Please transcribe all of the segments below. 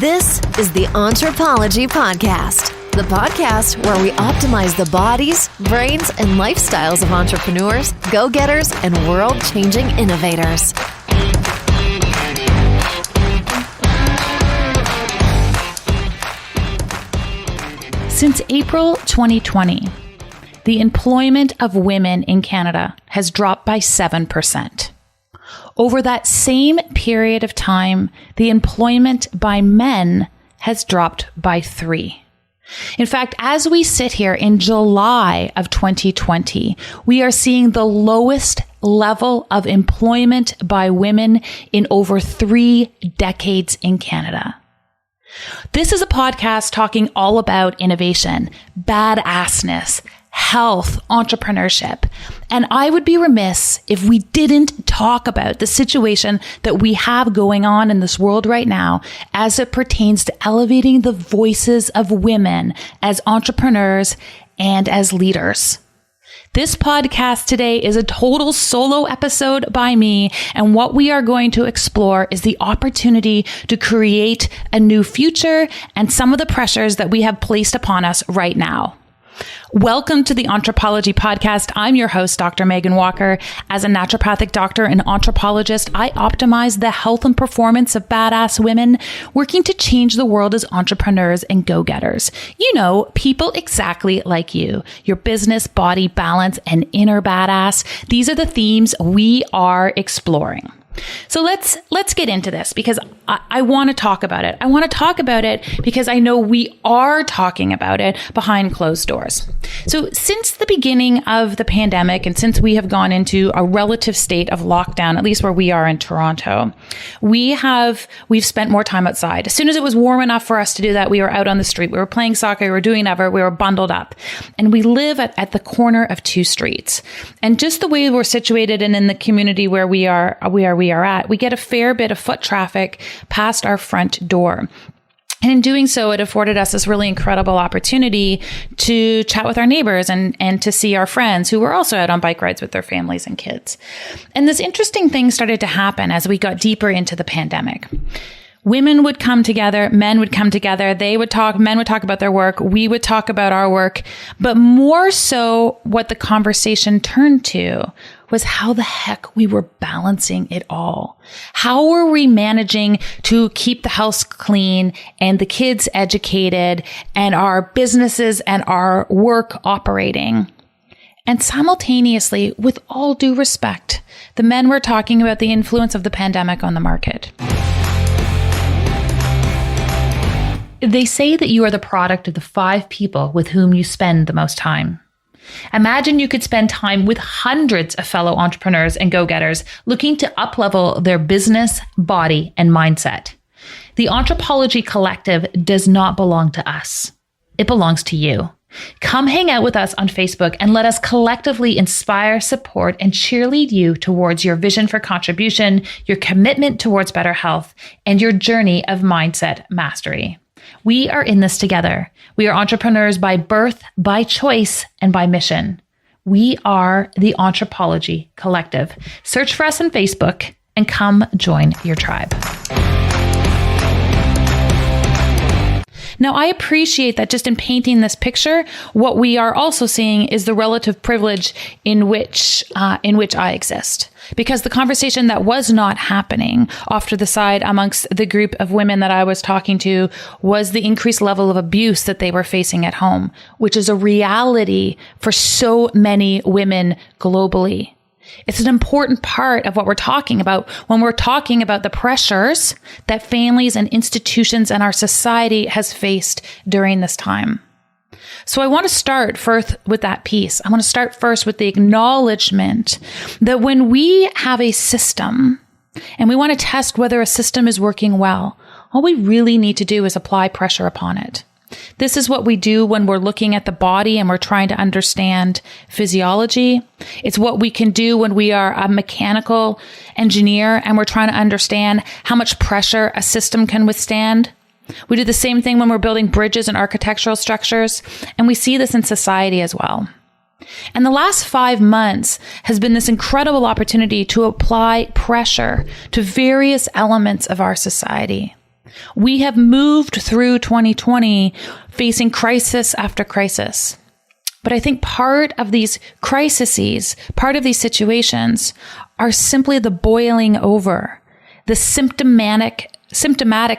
This is the Entrepology Podcast, the podcast where we optimize the bodies, brains, and lifestyles of entrepreneurs, go-getters, and world-changing innovators. Since April 2020, the employment of women in Canada has dropped by 7%. Over that same period of time, the employment by men has dropped by 3%. In fact, as we sit here in July of 2020, we are seeing the lowest level of employment by women in over 3 decades in Canada. This is a podcast talking all about innovation, badassness, health, entrepreneurship. And I would be remiss if we didn't talk about the situation that we have going on in this world right now as it pertains to elevating the voices of women as entrepreneurs and as leaders. This podcast today is a total solo episode by me, and what we are going to explore is the opportunity to create a new future and some of the pressures that we have placed upon us right now. Welcome to the Entrepology Podcast. I'm your host, Dr. Megan Walker. As a naturopathic doctor and anthropologist, I optimize the health and performance of badass women working to change the world as entrepreneurs and go-getters. You know, people exactly like you. Your business, body, balance, and inner badass. These are the themes we are exploring. So let's get into this because I want to talk about it. I want to talk about it because I know we are talking about it behind closed doors. So since the beginning of the pandemic and since we have gone into a relative state of lockdown, at least where we are in Toronto, we've spent more time outside. As soon as it was warm enough for us to do that, we were out on the street. We were playing soccer. We were doing whatever. We were bundled up. And we live at the corner of 2 streets. And just the way we're situated and in the community where we are at, we get a fair bit of foot traffic past our front door. And in doing so, it afforded us this really incredible opportunity to chat with our neighbors and to see our friends who were also out on bike rides with their families and kids. And this interesting thing started to happen as we got deeper into the pandemic. Women would come together, men would come together, men would talk about their work, we would talk about our work, but more so what the conversation turned to was how the heck we were balancing it all. How were we managing to keep the house clean and the kids educated and our businesses and our work operating? And simultaneously, with all due respect, the men were talking about the influence of the pandemic on the market. They say that you are the product of the 5 people with whom you spend the most time. Imagine you could spend time with hundreds of fellow entrepreneurs and go-getters looking to up-level their business, body, and mindset. The Entrepology Collective does not belong to us. It belongs to you. Come hang out with us on Facebook and let us collectively inspire, support, and cheerlead you towards your vision for contribution, your commitment towards better health, and your journey of mindset mastery. We are in this together. We are entrepreneurs by birth, by choice, and by mission. We are the Entrepology Collective. Search for us on Facebook and come join your tribe. Now, I appreciate that just in painting this picture, what we are also seeing is the relative privilege in which I exist. Because the conversation that was not happening off to the side amongst the group of women that I was talking to was the increased level of abuse that they were facing at home, which is a reality for so many women globally. It's an important part of what we're talking about when we're talking about the pressures that families and institutions and our society has faced during this time. So I want to start first with that piece. I want to start first with the acknowledgement that when we have a system and we want to test whether a system is working well, all we really need to do is apply pressure upon it. This is what we do when we're looking at the body and we're trying to understand physiology. It's what we can do when we are a mechanical engineer and we're trying to understand how much pressure a system can withstand. We do the same thing when we're building bridges and architectural structures, and we see this in society as well. And the last 5 months has been this incredible opportunity to apply pressure to various elements of our society. We have moved through 2020 facing crisis after crisis. But I think part of these crises, part of these situations are simply the boiling over, the symptomatic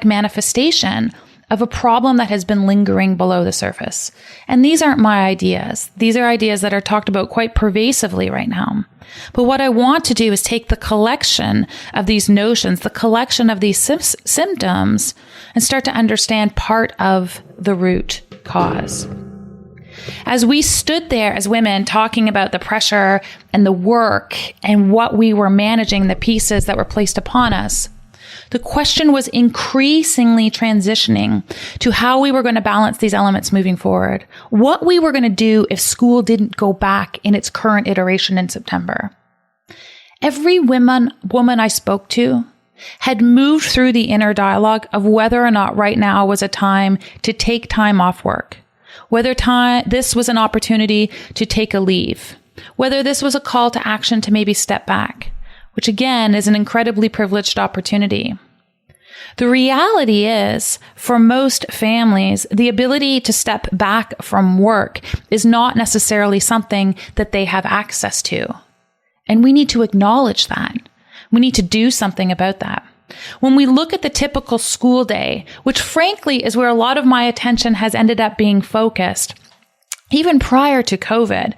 manifestation of a problem that has been lingering below the surface. And these aren't my ideas. These are ideas that are talked about quite pervasively right now. But what I want to do is take the collection of these notions, the collection of these symptoms, and start to understand part of the root cause. As we stood there as women talking about the pressure and the work and what we were managing, the pieces that were placed upon us, the question was increasingly transitioning to how we were going to balance these elements moving forward, what we were going to do if school didn't go back in its current iteration in September. Every woman I spoke to had moved through the inner dialogue of whether or not right now was a time to take time off work, whether this was an opportunity to take a leave, whether this was a call to action to maybe step back, which again is an incredibly privileged opportunity. The reality is, for most families, the ability to step back from work is not necessarily something that they have access to. And we need to acknowledge that. We need to do something about that. When we look at the typical school day, which frankly is where a lot of my attention has ended up being focused, even prior to COVID,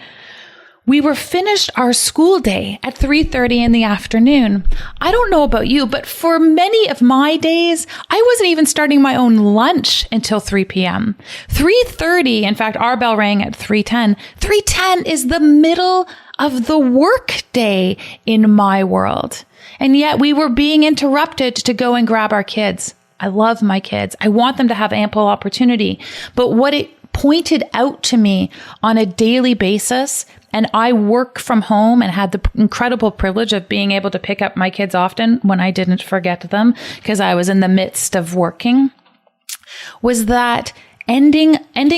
we were finished our school day at 3:30 in the afternoon. I don't know about you, but for many of my days, I wasn't even starting my own lunch until 3 p.m. 3:30, in fact, our bell rang at 3:10. 3:10 is the middle of the work day in my world. And yet we were being interrupted to go and grab our kids. I love my kids. I want them to have ample opportunity. But what it pointed out to me on a daily basis, and I work from home and had the incredible privilege of being able to pick up my kids often when I didn't forget them because I was in the midst of working, was that ending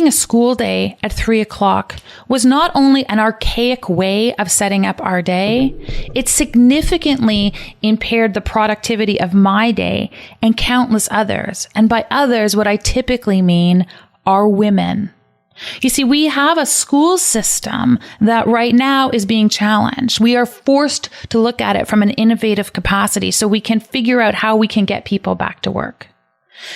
a school day at 3:00 was not only an archaic way of setting up our day, it significantly impaired the productivity of my day and countless others. And by others, what I typically mean are women. You see, we have a school system that right now is being challenged. We are forced to look at it from an innovative capacity so we can figure out how we can get people back to work.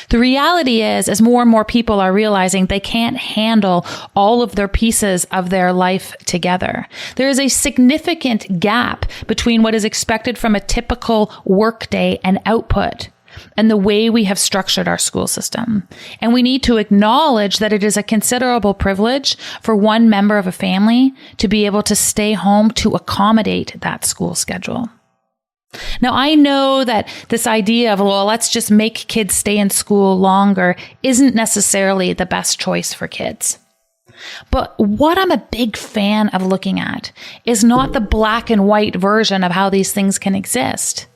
The reality is, as more and more people are realizing they can't handle all of their pieces of their life together, there is a significant gap between what is expected from a typical workday and output and the way we have structured our school system. And we need to acknowledge that it is a considerable privilege for one member of a family to be able to stay home to accommodate that school schedule. Now, I know that this idea of, well, let's just make kids stay in school longer isn't necessarily the best choice for kids. But what I'm a big fan of looking at is not the black and white version of how these things can exist,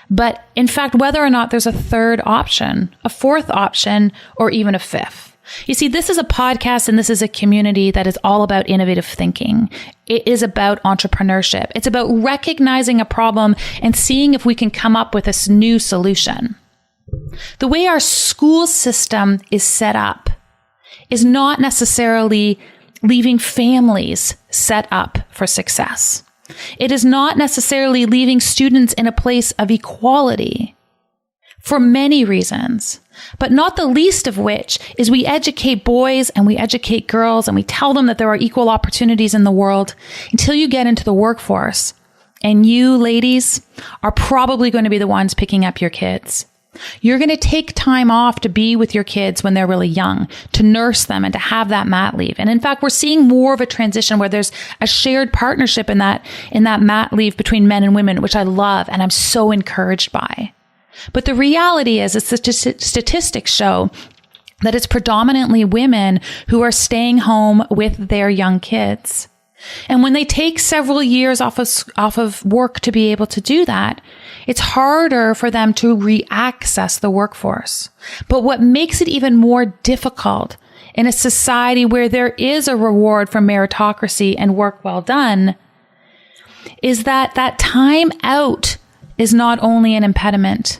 but in fact, whether or not there's a third option, a fourth option, or even a fifth. You see, this is a podcast and this is a community that is all about innovative thinking. It is about entrepreneurship. It's about recognizing a problem and seeing if we can come up with a new solution. The way our school system is set up is not necessarily leaving families set up for success. It is not necessarily leaving students in a place of equality for many reasons, but not the least of which is we educate boys and we educate girls and we tell them that there are equal opportunities in the world until you get into the workforce. And you ladies are probably going to be the ones picking up your kids. You're going to take time off to be with your kids when they're really young, to nurse them and to have that mat leave. And in fact, we're seeing more of a transition where there's a shared partnership in that mat leave between men and women, which I love and I'm so encouraged by. But the reality is, statistics show that it's predominantly women who are staying home with their young kids. And when they take several years off of work to be able to do that, it's harder for them to re-access the workforce. But what makes it even more difficult in a society where there is a reward for meritocracy and work well done is that time out is not only an impediment,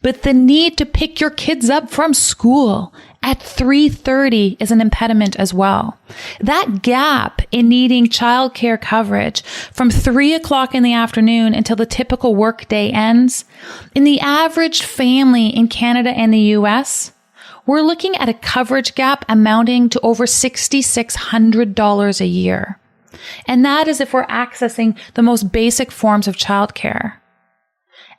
But the need to pick your kids up from school at 3:30 is an impediment as well. That gap in needing childcare coverage from 3 o'clock in the afternoon until the typical workday ends, in the average family in Canada and the US, we're looking at a coverage gap amounting to over $6,600 a year. And that is if we're accessing the most basic forms of childcare.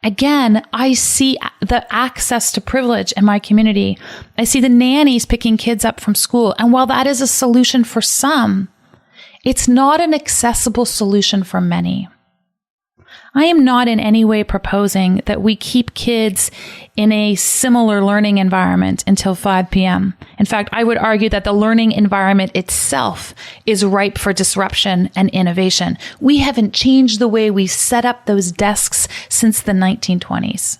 Again, I see the access to privilege in my community. I see the nannies picking kids up from school. And while that is a solution for some, it's not an accessible solution for many. I am not in any way proposing that we keep kids in a similar learning environment until 5 p.m. In fact, I would argue that the learning environment itself is ripe for disruption and innovation. We haven't changed the way we set up those desks since the 1920s.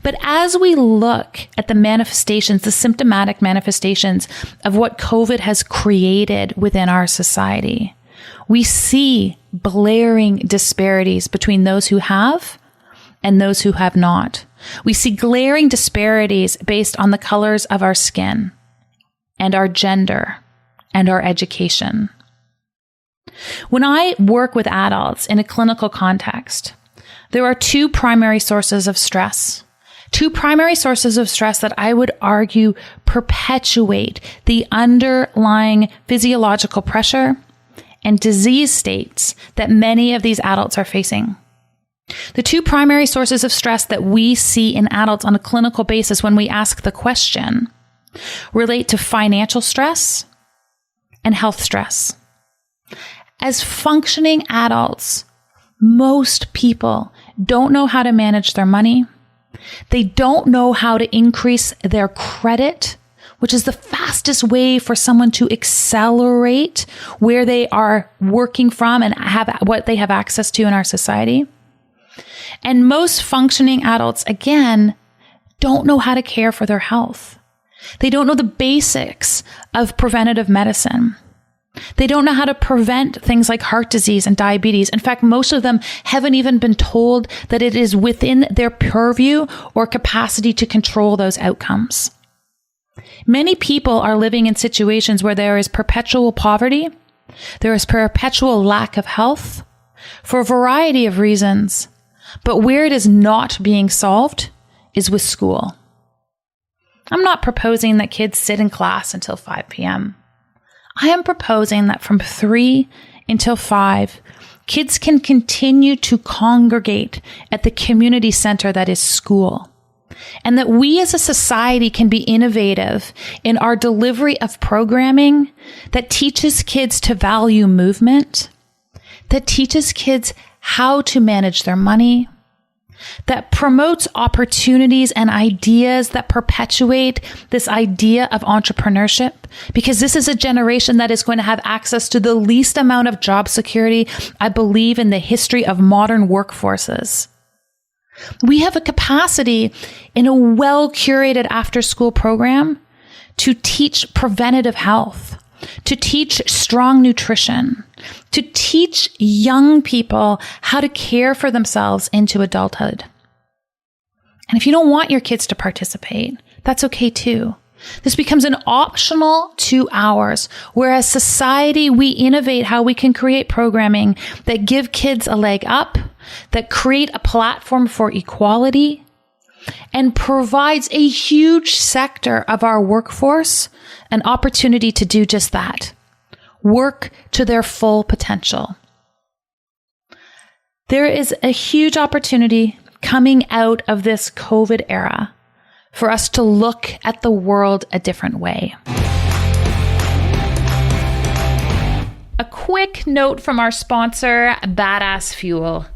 But as we look at the manifestations, the symptomatic manifestations of what COVID has created within our society, we see blaring disparities between those who have and those who have not. We see glaring disparities based on the colors of our skin and our gender and our education. When I work with adults in a clinical context, there are two primary sources of stress. Two primary sources of stress that I would argue perpetuate the underlying physiological pressure and disease states that many of these adults are facing. The two primary sources of stress that we see in adults on a clinical basis when we ask the question relate to financial stress and health stress. As functioning adults, most people don't know how to manage their money. They don't know how to increase their credit, which is the fastest way for someone to accelerate where they are working from and have what they have access to in our society. And most functioning adults, again, don't know how to care for their health. They don't know the basics of preventative medicine. They don't know how to prevent things like heart disease and diabetes. In fact, most of them haven't even been told that it is within their purview or capacity to control those outcomes. Many people are living in situations where there is perpetual poverty, there is perpetual lack of health for a variety of reasons, but where it is not being solved is with school. I'm not proposing that kids sit in class until 5 p.m. I am proposing that from 3 until 5, kids can continue to congregate at the community center that is school. And that we as a society can be innovative in our delivery of programming that teaches kids to value movement, that teaches kids how to manage their money, that promotes opportunities and ideas that perpetuate this idea of entrepreneurship, because this is a generation that is going to have access to the least amount of job security, I believe, in the history of modern workforces. We have a capacity in a well-curated after-school program to teach preventative health, to teach strong nutrition, to teach young people how to care for themselves into adulthood. And if you don't want your kids to participate, that's okay too. This becomes an optional 2 hours, where as society, we innovate how we can create programming that give kids a leg up, that create a platform for equality, and provides a huge sector of our workforce an opportunity to do just that, work to their full potential. There is a huge opportunity coming out of this COVID era for us to look at the world a different way. A quick note from our sponsor, Badass Fuel.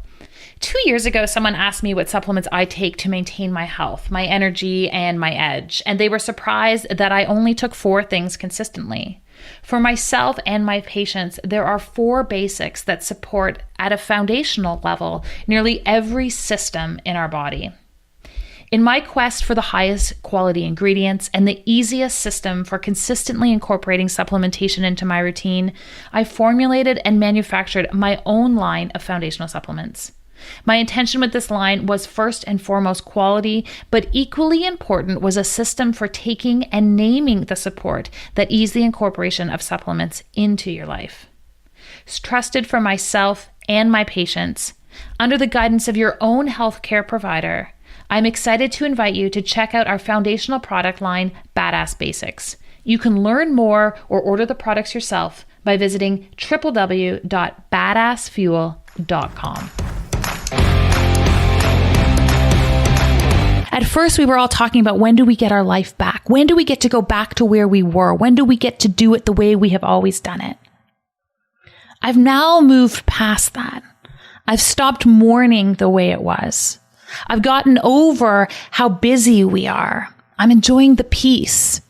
2 years ago, someone asked me what supplements I take to maintain my health, my energy, and my edge. And they were surprised that I only took 4 things consistently. For myself and my patients, there are 4 basics that support at a foundational level nearly every system in our body. In my quest for the highest quality ingredients and the easiest system for consistently incorporating supplementation into my routine, I formulated and manufactured my own line of foundational supplements. My intention with this line was first and foremost quality, but equally important was a system for taking and naming the support that ease the incorporation of supplements into your life. It's trusted for myself and my patients. Under the guidance of your own healthcare provider, I'm excited to invite you to check out our foundational product line, Badass Basics. You can learn more or order the products yourself by visiting www.badassfuel.com. At first, we were all talking about when do we get our life back? When do we get to go back to where we were? When do we get to do it the way we have always done it? I've now moved past that. I've stopped mourning the way it was. I've gotten over how busy we are. I'm enjoying the peace.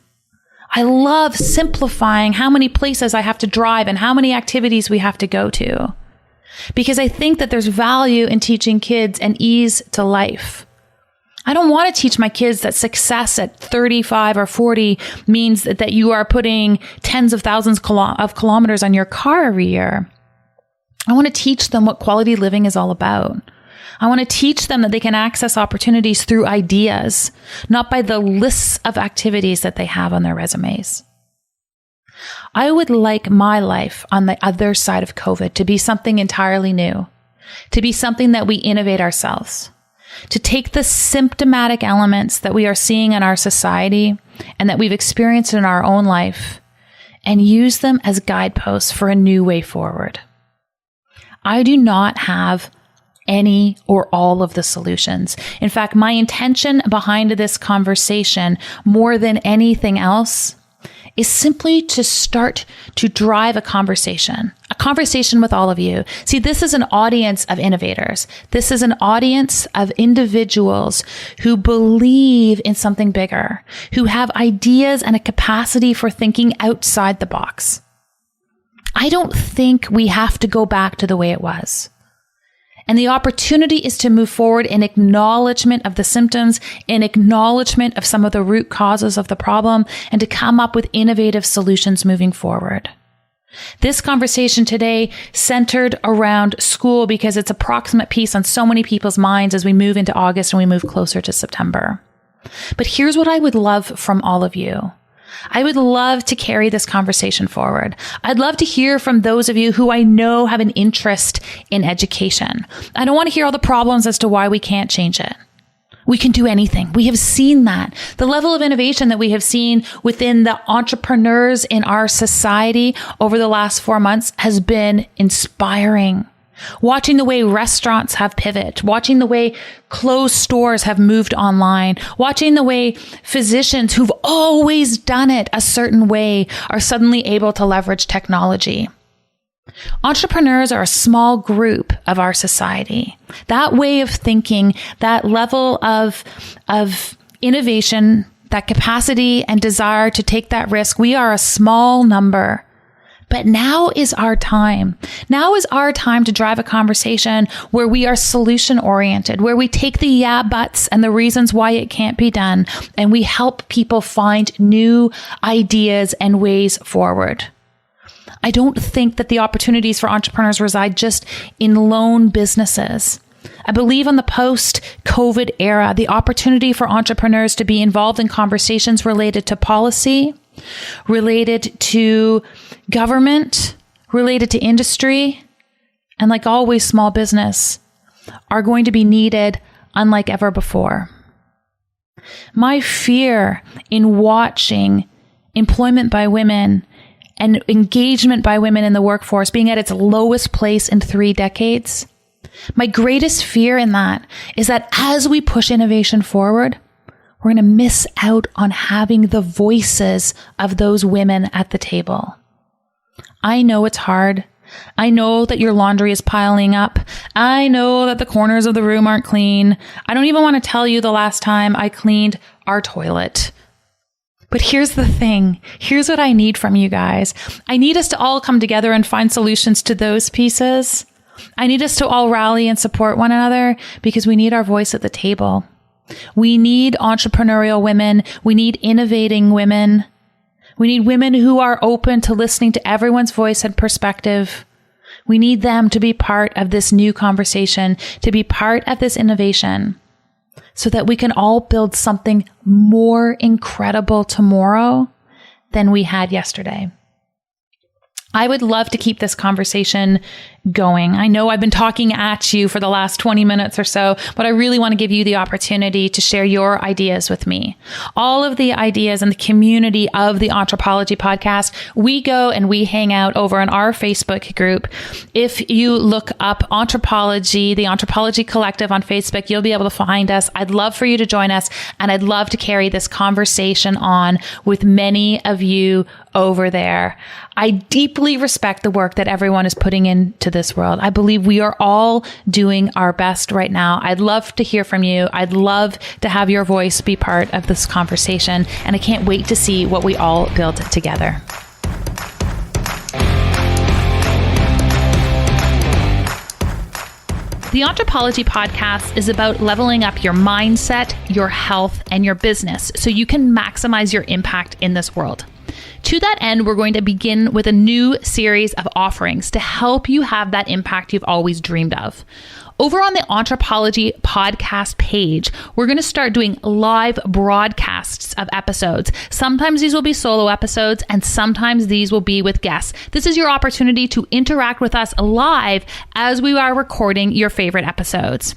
I love simplifying how many places I have to drive and how many activities we have to go to, because I think that there's value in teaching kids an ease to life. I don't want to teach my kids that success at 35 or 40 means that you are putting tens of thousands of kilometers on your car every year. I want to teach them what quality living is all about. I want to teach them that they can access opportunities through ideas, not by the lists of activities that they have on their resumes. I would like my life on the other side of COVID to be something entirely new, to be something that we innovate ourselves, to take the symptomatic elements that we are seeing in our society and that we've experienced in our own life and use them as guideposts for a new way forward. I do not have any or all of the solutions. In fact, my intention behind this conversation, more than anything else, is simply to start to drive a conversation with all of you. See, this is an audience of innovators. This is an audience of individuals who believe in something bigger, who have ideas and a capacity for thinking outside the box. I don't think we have to go back to the way it was. And the opportunity is to move forward in acknowledgement of the symptoms, in acknowledgement of some of the root causes of the problem, and to come up with innovative solutions moving forward. This conversation today centered around school because it's a proximate piece on so many people's minds as we move into August and we move closer to September. But here's what I would love from all of you. I would love to carry this conversation forward. I'd love to hear from those of you who I know have an interest in education. I don't want to hear all the problems as to why we can't change it. We can do anything. We have seen that. The level of innovation that we have seen within the entrepreneurs in our society over the last 4 months has been inspiring. Watching the way restaurants have pivoted, watching the way closed stores have moved online, watching the way physicians who've always done it a certain way are suddenly able to leverage technology. Entrepreneurs are a small group of our society. That way of thinking, that level of innovation, that capacity and desire to take that risk, we are a small number. But now is our time. Now is our time to drive a conversation where we are solution oriented, where we take the yeah buts and the reasons why it can't be done, and we help people find new ideas and ways forward. I don't think that the opportunities for entrepreneurs reside just in lone businesses. I believe in the post-COVID era, the opportunity for entrepreneurs to be involved in conversations related to policy, related to government, related to industry, and like always, small business are going to be needed unlike ever before. My fear in watching employment by women and engagement by women in the workforce being at its lowest place in 3 decades, my greatest fear in that is that as we push innovation forward, we're going to miss out on having the voices of those women at the table. I know it's hard. I know that your laundry is piling up. I know that the corners of the room aren't clean. I don't even want to tell you the last time I cleaned our toilet. But here's the thing. Here's what I need from you guys. I need us to all come together and find solutions to those pieces. I need us to all rally and support one another because we need our voice at the table. We need entrepreneurial women. We need innovating women. We need women who are open to listening to everyone's voice and perspective. We need them to be part of this new conversation, to be part of this innovation, so that we can all build something more incredible tomorrow than we had yesterday. I would love to keep this conversation going. I know I've been talking at you for the last 20 minutes or so, but I really want to give you the opportunity to share your ideas with me. All of the ideas and the community of the Entrepology podcast, we go and we hang out over on our Facebook group. If you look up Entrepology, the Entrepology Collective on Facebook, you'll be able to find us. I'd love for you to join us, and I'd love to carry this conversation on with many of you over there. I deeply respect the work that everyone is putting into this world. I believe we are all doing our best right now. I'd love to hear from you. I'd love to have your voice be part of this conversation, and I can't wait to see what we all build together. The Entrepology podcast is about leveling up your mindset, your health, and your business so you can maximize your impact in this world. To that end, we're going to begin with a new series of offerings to help you have that impact you've always dreamed of. Over on the Entrepology podcast page, we're going to start doing live broadcasts of episodes. Sometimes these will be solo episodes, and sometimes these will be with guests. This is your opportunity to interact with us live as we are recording your favorite episodes.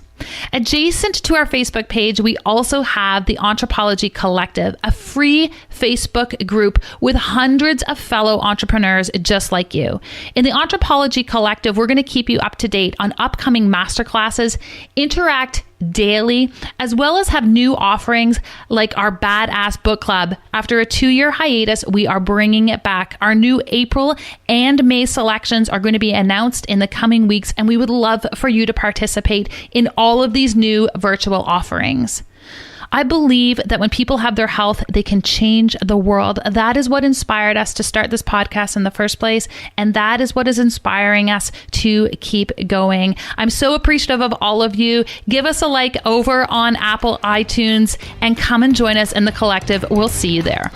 Adjacent to our Facebook page, we also have the Entrepology Collective, a free Facebook group with hundreds of fellow entrepreneurs just like you. In the Entrepology Collective, we're going to keep you up to date on upcoming masterclasses, interact daily, as well as have new offerings like our Badass Book Club. After a 2-year hiatus, we are bringing it back. Our new April and May selections are going to be announced in the coming weeks, and we would love for you to participate in all of these new virtual offerings. I believe that when people have their health, they can change the world. That is what inspired us to start this podcast in the first place. And that is what is inspiring us to keep going. I'm so appreciative of all of you. Give us a like over on Apple iTunes and come and join us in the collective. We'll see you there.